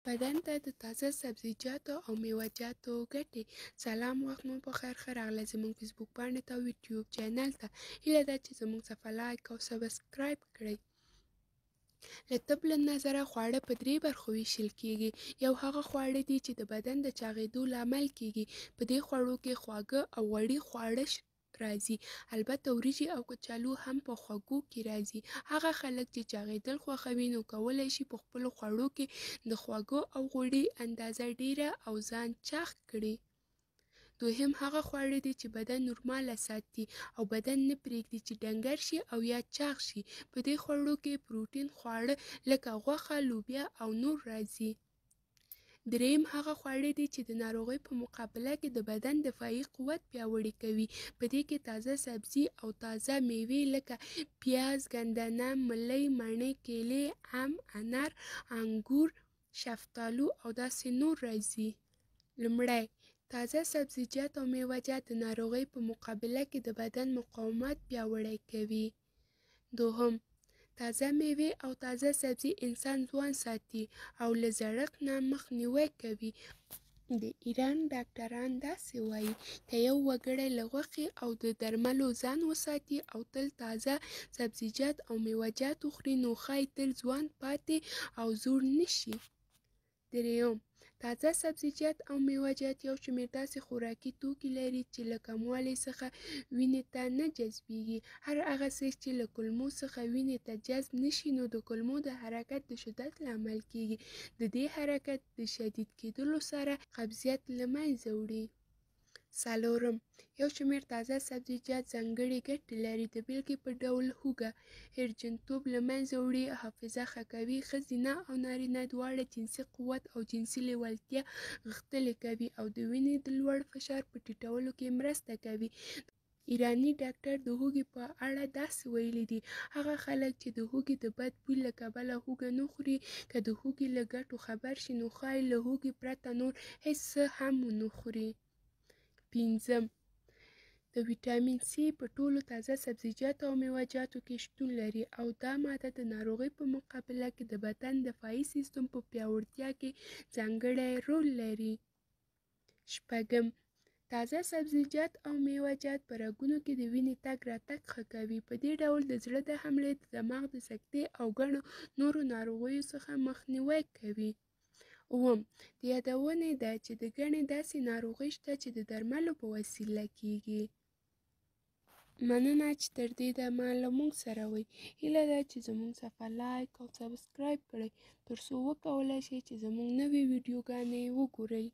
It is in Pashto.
بدن ته د تازه سبزیجاتو او میوه‌جاتو ګټې. سلام، وخت مو پخیر. ښه راغلاست زموږ فیسبوک پاڼې ته او یوټیوب چینل ته. هیله ده چې زموږ صفحه لایک او سبسکرایب کړئ. له طب له نظره خواړه په 3 برخو ویشل کېږي. یو هغه خواړه دي چې د بدن د چاغېدو لامل کېږي. په دې خوړو کې خواږه او غوړي خواړه راځي. البته وریجې او کچالو هم په خوږو کې راځي. هغه خلک چې چاغېدل خوښوي نو کولی شي په خپلو خوړو کې د خواږه او غوړي اندازه ډېره او ځان چاغ کړي. دوهم هغه خواړه دي چې بدن نورماله ساتي او بدن نه پرېږدي چې ډنګر شي او یا چاغ شي. په دې خوړو کې پروټین خواړه لکه غوښه، لوبیا او نور راځي. دریم هغه خواړه دي چې د ناروغۍ په مقابله کې د بدن دفاعي قوت پیاوړی کوي. په دې کې تازه سبزي او تازه میوې لکه پیاز، ګندنه، ملی، مڼې، کیلې، ام، انار، انګور، شفتالو او داسې نور راځي. لومړی، تازه سبزیجات او میوه‌جات د ناروغۍ په مقابله کې د بدن مقاومت پیاوړی کوي. دوهم، تازه میوې او تازه سبزي انسان ځوان ساتي او له زړښت نه مخنیوی کوي. د ایران ډاکټران داسې وایي که یو وګړی له غوښې او د درملو ځان وساتي او تل تازه سبزیجات او میوه‌جات وخوري نو ښایي تل ځوان پاتې او زوړ نه شي. دریم، تازه سبزیجات او میوه‌جات یو شمېر داسې خوراکي توکي لري چې له کموالي څخه وینې ته نه جذبېږي. هر هغه څه چې له کولمو څخه وینې ته جذب نشي نو د کولمو د حرکت د شدت لامل کېږي. د دې حرکت د شدید کېدلو سره قبضیت له منځه وړي. څلورم، یو شمېر تازه سبزیجات ځانګړې ګټې لري. د بېلګې په ډول هوږه هېرجنتوب له منځه وړي، حافظه ښه کوي، ښځینه او نارینه دواړه جنسي قوت او جنسي لیوالتیا غښتلې کوي او د وینې د لوړ فشار په ټیټولو کې مرسته کوي. ایراني ډاکټر د هوږې په اړه داسې ویلي دي: هغه خلک چې د هوږې د بد بوی له کبله هوږه نه خوري، که د هوږې له ګټو خبر شي نو ښایي له هوږې پرته نور هېڅ څه هم ونه خوري. پنځم، د ویټامین سي په ټولو تازه سبزیجاتو او میوه‌جاتو کې شتون لري او دا ماده د ناروغۍ په مقابله کې د بدن دفاعي سیستم په پیاوړتیا کې ځانګړی رول لري. شپږم، تازه سبزیجات او میوه‌جات په رګونو کې د وینې تګ راتګ ښه کوي. په دې ډول د زړه د حملې، د دماغ د سکتې او ګڼو نورو ناروغیو څخه مخنیوی کوي. اووم، د یادونې ده چې د ګڼې داسې ناروغۍ شته چې د درملو په وسیله کېږي. مننه چې تر دې دمه له موږ سره وئ. هیله ده چې زموږ صفحه لایک او سبسکرایب کړئ ترڅو وکولای شئ چې زموږ نوې ویډیوګانې وګورئ.